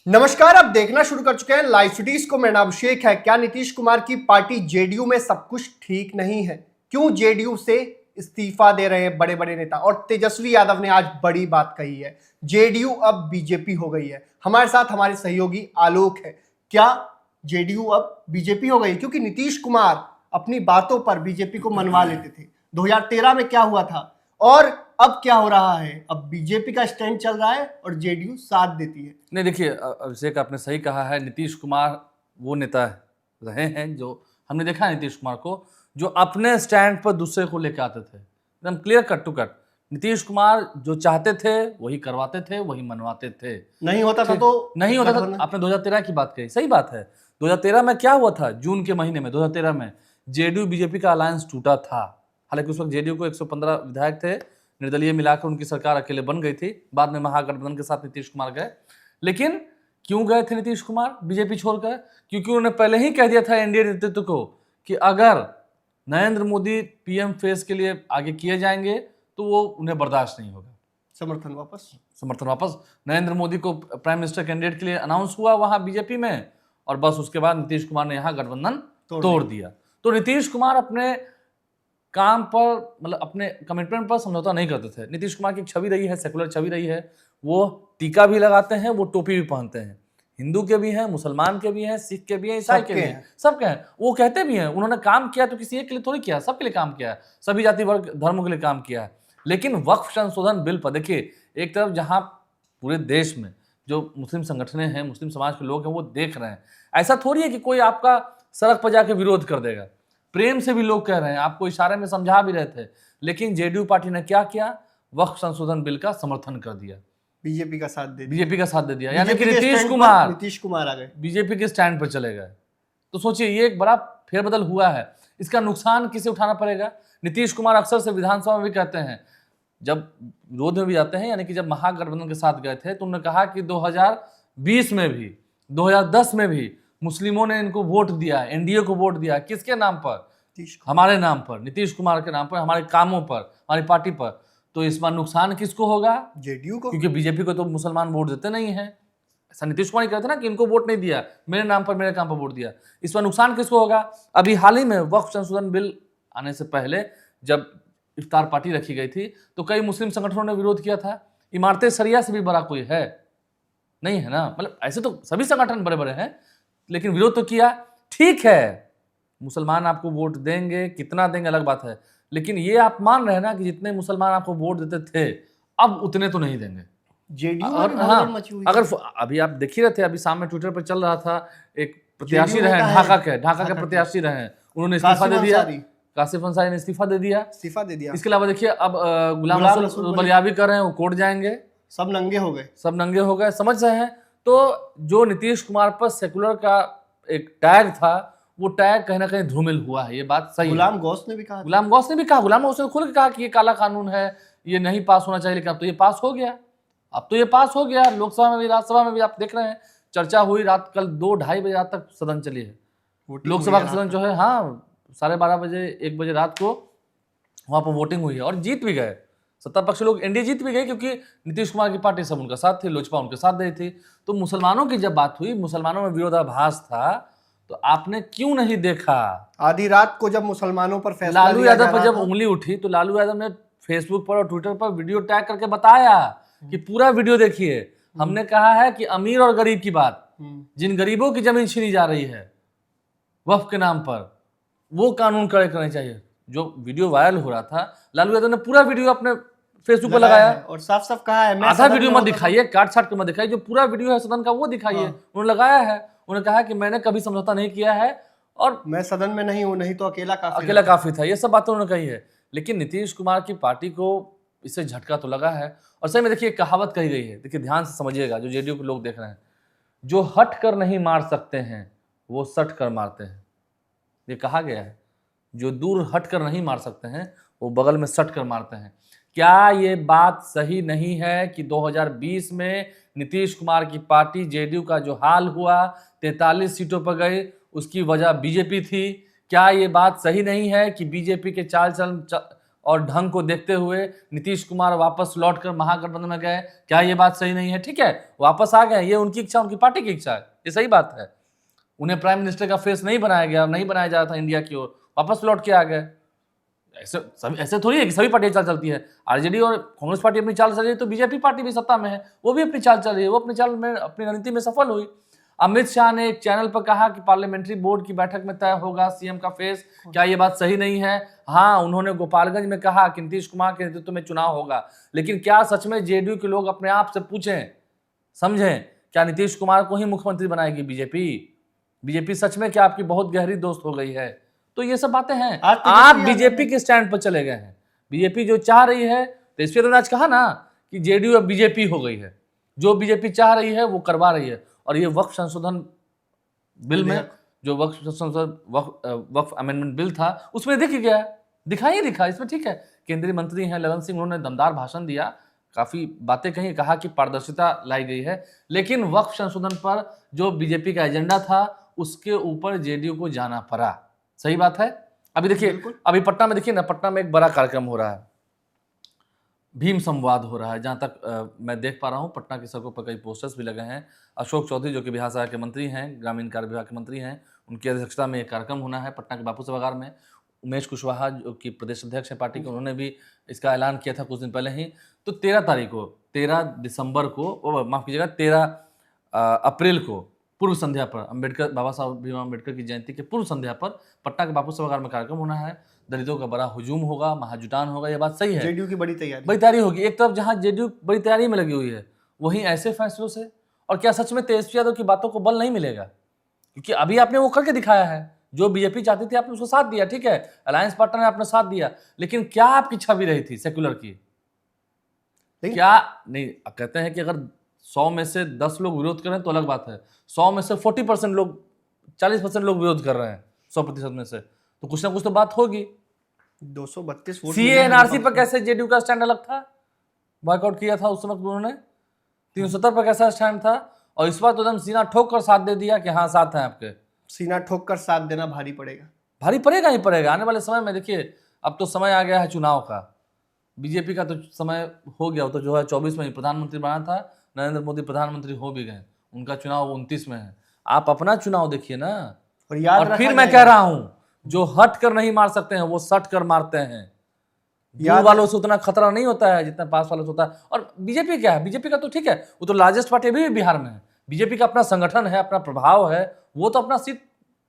नमस्कार, आप देखना शुरू कर चुके हैं लाइव सिटीज को। मेरा नाम अभिषेक है। क्या नीतीश कुमार की पार्टी जेडीयू में सब कुछ ठीक नहीं है? क्यों जेडीयू से इस्तीफा दे रहे हैं बड़े बड़े नेता? और तेजस्वी यादव ने आज बड़ी बात कही है, जेडीयू अब बीजेपी हो गई है। हमारे साथ हमारे सहयोगी आलोक है। क्या जेडीयू अब बीजेपी हो गई? क्योंकि नीतीश कुमार अपनी बातों पर बीजेपी को मनवा लेते थे। 2013 में क्या हुआ था और अब क्या हो रहा है? अब बीजेपी का स्टैंड चल रहा है और जेडीयू साथ देती है। नहीं, देखिए अभिषेक, आपने सही कहा है। नीतीश कुमार वो नेता रहे हैं जो हमने देखा है, नीतीश कुमार को जो अपने स्टैंड पर दूसरे को लेकर आते थे, एकदम clear cut to cut. Nitish Kumar जो चाहते थे वही करवाते थे, वही मनवाते थे। नहीं होता था तो नहीं होता था। आपने 2013 की बात कही, सही बात है। 2013 में क्या हुआ था? जून के महीने में 2013 में जेडीयू बीजेपी का अलायंस टूटा था। हालांकि उस वक्त जेडीयू को 115 विधायक थे, निर्दलीय मिलाकर उनकी सरकार अकेले बन गई थी। बाद में महागठबंधन के साथ नीतीश कुमार गए। लेकिन क्यों गए थे नीतीश कुमार बीजेपी छोड़कर? क्योंकि उन्होंने पहले ही कह दिया था एनडीए नेतृत्व को कि अगर नरेंद्र मोदी पीएम फेस के लिए आगे किए जाएंगे तो वो उन्हें बर्दाश्त नहीं होगा। समर्थन वापस नरेंद्र मोदी को प्राइम मिनिस्टर कैंडिडेट के लिए अनाउंस हुआ वहां बीजेपी में, और बस उसके बाद नीतीश कुमार ने यहां गठबंधन तोड़ दिया। तो नीतीश कुमार अपने काम पर, मतलब अपने कमिटमेंट पर समझौता नहीं करते थे। नीतीश कुमार की छवि रही है, सेकुलर छवि रही है। वो टीका भी लगाते हैं, वो टोपी भी पहनते हैं। हिंदू के भी हैं, मुसलमान के भी हैं, सिख के भी हैं, ईसाई के भी हैं, सबके हैं। वो कहते भी हैं उन्होंने काम किया तो किसी एक के लिए थोड़ी किया, सबके लिए काम किया है, सभी जाति वर्ग धर्मों के लिए काम किया है। लेकिन वक्फ संशोधन बिल पर देखिए, एक तरफ जहां पूरे देश में जो मुस्लिम संगठनें हैं, मुस्लिम समाज के लोग हैं, वो देख रहे हैं। ऐसा थोड़ी है कि कोई आपका सड़क पर जाकर विरोध कर देगा। प्रेम से भी लोग कह रहे हैं, आपको इशारे में समझा भी रहे थे। लेकिन जेडीयू पार्टी ने क्या किया? वक्फ संशोधन बिल का समर्थन कर दिया, बीजेपी का साथ दे दिया। यानी कि नीतीश कुमार आ गए, बीजेपी के स्टैंड पर चले गए। तो सोचिए, ये एक बड़ा फेरबदल हुआ है। इसका नुकसान किसे उठाना पड़ेगा? नीतीश कुमार अक्सर से विधानसभा में भी कहते हैं, जब विरोध में भी जाते हैं, यानी कि जब महागठबंधन के साथ गए थे तो उन्होंने कहा कि 2020 में भी, 2010 में भी मुस्लिमों ने इनको वोट दिया, एनडीए को वोट दिया। किसके नाम पर? हमारे नाम पर, नीतीश कुमार के नाम पर, हमारे कामों पर, हमारी पार्टी पर। तो इस बार नुकसान किसको होगा? जेडीयू को, क्योंकि बीजेपी को तो मुसलमान वोट देते नहीं है। ऐसा नीतीश कुमार कहते ना कि इनको वोट नहीं दिया, मेरे नाम पर, मेरे काम पर वोट दिया। इस बार नुकसान किसको होगा? अभी हाल ही में वक्फ संशोधन बिल आने से पहले जब इफ्तार पार्टी रखी गई थी तो कई मुस्लिम संगठनों ने विरोध किया था। इमारतें शरिया से भी बड़ा कोई है नहीं, है ना? मतलब ऐसे तो सभी संगठन बड़े बड़े हैं, लेकिन विरोध तो किया। ठीक है, मुसलमान आपको वोट देंगे, कितना देंगे अलग बात है, लेकिन ये आप मान रहे हैं ना कि जितने मुसलमान आपको वोट देते थे अब उतने तो नहीं देंगे। जेडीयू हाँ, अगर अभी आप देख ही रहे थे, अभी शाम में ट्विटर पर चल रहा था, एक प्रत्याशी रहे ढाका के प्रत्याशी रहे, उन्होंने इस्तीफा दे दिया। कासिफ अंसारी ने इस्तीफा दे दिया। इसके अलावा देखिए, अब गुलाम रसूल बलियावी कर रहे हैं, वो कोर्ट जाएंगे। सब नंगे हो गए, समझ रहे हैं? तो जो नीतीश कुमार पर सेकुलर का एक टैग था, वो टैग कहीं ना कहीं धूमिल हुआ है। ये बात सही है। गुलाम गौस ने भी कहा, गुलाम गौस ने खुल के कहा कि ये काला कानून है, ये नहीं पास होना चाहिए। लेकिन अब तो ये पास हो गया। लोकसभा में भी, राज्यसभा में भी आप देख रहे हैं, चर्चा हुई। रात कल 2-2:30 बजे रात तक सदन चली है। लोकसभा का सदन जो है, हाँ, 12:30 बजे 1 बजे रात को वहां पर वोटिंग हुई है और जीत भी गए। सत्ता पक्ष लोग, एनडीए जीत भी गए, क्योंकि नीतीश कुमार की पार्टी सब उनका साथ थी, लोजपा उनके साथ रही थी। तो मुसलमानों की जब बात हुई, मुसलमानों में विरोधाभास था, तो आपने क्यों नहीं देखा? आधी रात को जब मुसलमानों पर फैसला लालू यादव पर जब उंगली उठी तो लालू यादव ने फेसबुक पर और ट्विटर पर वीडियो टैग करके बताया कि पूरा वीडियो देखिए। हमने कहा है कि अमीर और गरीब की बात, जिन गरीबों की जमीन छीनी जा रही है वक्फ के नाम पर, वो कानून कड़े करने चाहिए। जो वीडियो वायरल हो रहा था, लालू यादव ने पूरा वीडियो अपने फेसबुक पर लगाया और साफ साफ कहा है, आधा वीडियो मत दिखाइए, काट छाट के मत दिखाइए, जो पूरा वीडियो है सदन का वो दिखाइए। उन्होंने लगाया है, उन्होंने कहा कि मैंने कभी समझौता नहीं किया है और मैं सदन में नहीं हूं, नहीं तो अकेला काफी था। ये सब बातें उन्होंने कही है। लेकिन नीतीश कुमार की पार्टी को इससे झटका तो लगा है। और सही में देखिए, कहावत कही गई है, देखिए ध्यान से समझिएगा, जो जेडीयू के लोग देख रहे हैं, जो हट कर नहीं मार सकते हैं वो सट कर मारते हैं। ये कहा गया है, जो दूर हट कर नहीं मार सकते हैं वो बगल में सट कर मारते हैं। क्या ये बात सही नहीं है कि 2020 में नीतीश कुमार की पार्टी जेडीयू का जो हाल हुआ, 43 सीटों पर गए, उसकी वजह बीजेपी थी? क्या ये बात सही नहीं है कि बीजेपी के चाल चलन और ढंग को देखते हुए नीतीश कुमार वापस लौटकर महागठबंधन में गए। क्या ये बात सही नहीं है? ठीक है, वापस आ गए, ये उनकी इच्छा, उनकी पार्टी की इच्छा है, ये सही बात है। उन्हें प्राइम मिनिस्टर का फेस नहीं बनाया गया, नहीं बनाया जा रहा था इंडिया की ओर, वापस लौट के आ गए। ऐसे थोड़ी है कि सभी पार्टियां चाल चलती है। आरजेडी और कांग्रेस पार्टी अपनी चाल चल रही है तो बीजेपी पार्टी भी सत्ता में है, वो भी अपनी चाल चल रही है, वो अपनी चाल में, अपनी रणनीति में सफल हुई। अमित शाह ने एक चैनल पर कहा कि पार्लियामेंट्री बोर्ड की बैठक में तय होगा सीएम का फेस। क्या ये बात सही नहीं है? हाँ, उन्होंने गोपालगंज में कहा कि नीतीश कुमार के नेतृत्व में चुनाव होगा, लेकिन क्या सच में जेडीयू के लोग अपने आप से पूछें, समझें, क्या नीतीश कुमार को ही मुख्यमंत्री बनाएगी बीजेपी? बीजेपी सच में क्या आपकी बहुत गहरी दोस्त हो गई है? तो ये सब बातें हैं। आप बीजेपी के स्टैंड पर चले गए हैं। बीजेपी जो चाह रही है, तो इस पर आज कहा ना कि जेडीयू अब बीजेपी हो गई है, जो बीजेपी चाह रही है वो करवा रही है। और ये वक्फ संशोधन बिल में, जो वक्फ अमेंडमेंट बिल था, उसमें दिख गया, दिखाई दिखा, इसमें ठीक है। केंद्रीय मंत्री हैं ललन सिंह, उन्होंने दमदार भाषण दिया, काफी बातें कही, कहा कि पारदर्शिता लाई गई है, लेकिन वक्फ संशोधन पर जो बीजेपी का एजेंडा था उसके ऊपर जेडीयू को जाना पड़ा। सही बात है। अभी देखिए, अभी पटना में देखिए ना, पटना में एक बड़ा कार्यक्रम हो रहा है, भीम संवाद हो रहा है। जहां तक मैं देख पा रहा हूं, पटना की सड़कों पर कई पोस्टर्स भी लगे हैं। अशोक चौधरी जो कि बिहार सरकार के मंत्री हैं, ग्रामीण कार्य विभाग के मंत्री हैं, उनकी अध्यक्षता में एक कार्यक्रम होना है पटना के बापू सभागार में। उमेश कुशवाहा जो कि प्रदेश अध्यक्ष है पार्टी के, उन्होंने भी इसका ऐलान किया था कुछ दिन पहले ही। तो 13 दिसंबर को, माफ कीजिएगा, 13 अप्रैल को पूर्व संध्या पर, अम्बेडकर, बाबा साहब भीमराव अम्बेडकर की जयंती के पूर्व संध्या पर पटना के बापू सभागार में कार्यक्रम होना है। दलितों का बड़ा हुजूम होगा, महाजुटान होगा, ये बात सही है। जेडीयू की बड़ी तैयारी होगी। एक तरफ जहां जेडीयू बड़ी तैयारी में लगी हुई है, वहीं ऐसे फैसलों से, और क्या सच में तेजस्वी यादव की बातों को बल नहीं मिलेगा? क्योंकि अभी आपने वो करके दिखाया है, जो बीजेपी चाहती थी आपने उसको साथ दिया, ठीक है, अलायंस पार्टनर ने आपने साथ दिया, लेकिन क्या आपकी छवि रही थी सेक्युलर की? क्या नहीं, कहते हैं कि अगर 100 में से 10 लोग विरोध कर रहे हैं तो अलग बात है, 100 में से 40% लोग, 40% लोग विरोध कर रहे हैं 100% में से, तो कुछ ना कुछ तो बात होगी। 232 वोट सीए एनआरसी पर कैसे जेडीयू का स्टैंड अलग था, बॉयकआउट किया था उस समय उन्होंने, 370 पर कैसा स्टैंड था, और इस बार तो एकदम सीना ठोक कर साथ दे दिया कि हाँ साथ हैं आपके। सीना ठोक कर साथ देना भारी पड़ेगा, भारी पड़ेगा ही पड़ेगा। आने वाले समय में देखिए, अब तो समय आ गया है चुनाव का, बीजेपी का तो समय हो गया, तो जो है 24 में प्रधानमंत्री बना था, नरेंद्र मोदी प्रधानमंत्री हो भी गए, उनका चुनाव 29 में है। आप अपना चुनाव देखिए ना। और फिर मैं कह रहा हूं, जो हट कर नहीं मार सकते हैं वो सट कर मारते हैं। दूर वालों से उतना खतरा नहीं होता है जितना पास वालों से होता है। और बीजेपी क्या है, बीजेपी का तो ठीक है, वो तो लार्जेस्ट पार्टी अभी भी बिहार में है, बीजेपी का अपना संगठन है, अपना प्रभाव है, वो तो अपना सीट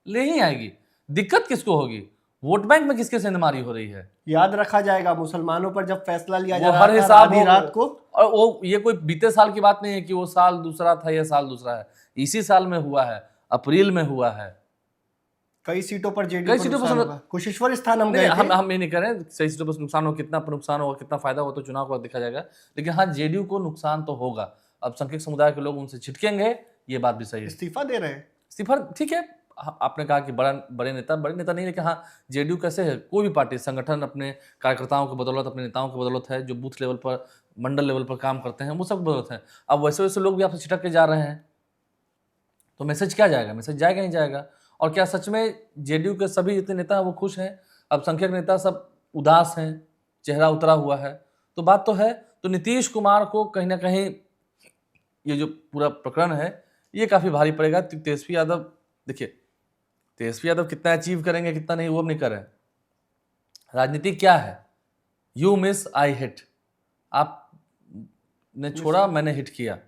ले ही आएगी। दिक्कत किसको होगी? वोट बैंक में किसके सेंधमारी हो रही है? याद रखा जाएगा मुसलमानों पर जब फैसला लिया जा हर हिसाब रात को, और वो ये कोई बीते साल की बात नहीं है कि वो साल दूसरा था, ये साल दूसरा है, इसी साल में हुआ है, अप्रैल में हुआ है। कई सीटों पर जेडीयू को नुकसान होगा। कुशेश्वर स्थान हम ये नहीं करें, सही सीटों पर नुकसान हो, कितना नुकसान होगा, कितना फायदा होगा तो चुनाव को देखा जाएगा, लेकिन हाँ जेडीयू को नुकसान तो होगा। अब संख्यक समुदाय के लोग उनसे छिटकेंगे, ये बात भी सही है। इस्तीफा दे रहे हैं, इस्तीफा ठीक है। आपने कहा कि बड़े नेता नहीं, लेकिन हाँ जेडीयू कैसे है, कोई भी पार्टी संगठन अपने कार्यकर्ताओं की बदौलत, अपने नेताओं की बदौलत है, जो बूथ लेवल पर, मंडल लेवल पर काम करते हैं, वो सब बदौलत है। अब वैसे वैसे लोग भी आपसे छिटक के जा रहे हैं, तो मैसेज क्या जाएगा? मैसेज जाएगा ही जाएगा। और क्या सच में जेडीयू के सभी जितने नेता हैं वो खुश हैं? अब संख्यक नेता सब उदास हैं, चेहरा उतरा हुआ है, तो बात तो है। तो नीतीश कुमार को कहीं ना कहीं ये जो पूरा प्रकरण है ये काफी भारी पड़ेगा। तेजस्वी यादव, देखिए तेजस्वी यादव कितना अचीव करेंगे कितना नहीं वो अब नहीं कर रहे। राजनीति क्या है? यू मिस आई हिट, आपने छोड़ा मैंने हिट किया,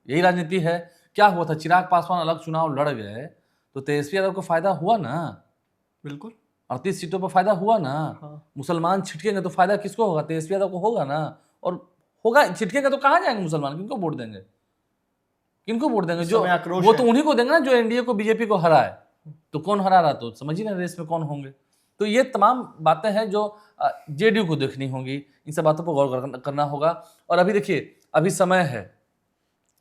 यही राजनीति है। क्या हुआ था, चिराग पासवान अलग चुनाव लड़ गए तो तेजस्वी यादव को फायदा हुआ ना, बिल्कुल 38 सीटों पर फायदा हुआ ना। हाँ। मुसलमान छिटकेंगे तो फायदा किसको होगा? तेजस्वी यादव को होगा ना। और होगा, छिटकेंगे तो कहाँ जाएंगे मुसलमान? किनको वोट देंगे? किनको वोट देंगे? जो वो तो उन्हीं को देंगे ना जो एनडीए को, बीजेपी को हराए। तो कौन हरा रहा, तो समझिए ना रेस में कौन होंगे। तो ये तमाम बातें हैं जो जेडीयू को देखनी होंगी, इन सब बातों पर गौर करना होगा। और अभी देखिए, अभी समय है,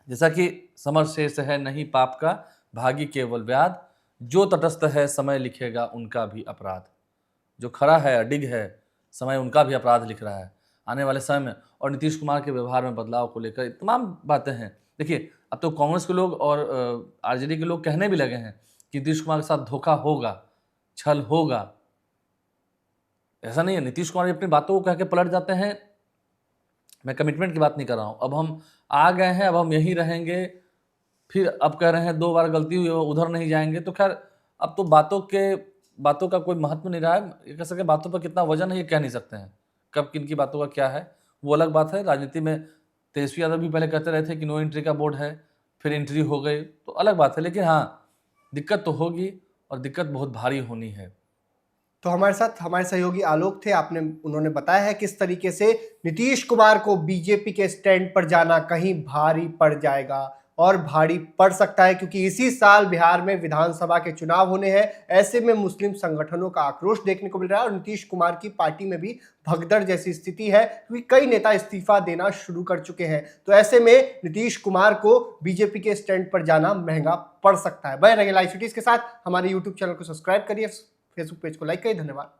जैसा कि समर शेष है नहीं पाप का, भागी केवल व्याध, जो तटस्थ है समय लिखेगा उनका भी अपराध। जो खड़ा है, अडिग है, समय उनका भी अपराध लिख रहा है आने वाले समय में। और नीतीश कुमार के व्यवहार में बदलाव को लेकर तमाम बातें हैं। देखिए, अब तो कांग्रेस के लोग और आरजेडी के लोग कहने भी लगे हैं कि नीतीश कुमार के साथ धोखा होगा, छल होगा। ऐसा नहीं है, नीतीश कुमार जी अपनी बातों को कह के पलट जाते हैं। मैं कमिटमेंट की बात नहीं कर रहा हूँ। अब हम आ गए हैं, अब हम यहीं रहेंगे, फिर अब कह रहे हैं 2 बार गलती हुई उधर नहीं जाएंगे, तो खैर अब तो बातों का कोई महत्व नहीं रहा है। ये कह सके बातों पर कितना वजन है ये कह नहीं सकते हैं, कब किन की बातों का क्या है वो अलग बात है। राजनीति में तेजस्वी यादव भी पहले कहते रहे थे कि नो एंट्री का बोर्ड है, फिर एंट्री हो गई, तो अलग बात है। लेकिन हाँ, दिक्कत तो होगी और दिक्कत बहुत भारी होनी है। तो हमारे साथ हमारे सहयोगी आलोक थे, उन्होंने बताया है किस तरीके से नीतीश कुमार को बीजेपी के स्टैंड पर जाना कहीं भारी पड़ जाएगा और भारी पड़ सकता है, क्योंकि इसी साल बिहार में विधानसभा के चुनाव होने हैं। ऐसे में मुस्लिम संगठनों का आक्रोश देखने को मिल रहा है और नीतीश कुमार की पार्टी में भी भगदड़ जैसी स्थिति है, क्योंकि कई नेता इस्तीफा देना शुरू कर चुके हैं। तो ऐसे में नीतीश कुमार को बीजेपी के स्टैंड पर जाना महंगा पड़ सकता है। बने रहिए लाइव सिटीज के साथ, हमारे यूट्यूब चैनल को सब्सक्राइब करिए, फेसबुक पेज को लाइक करिए। धन्यवाद।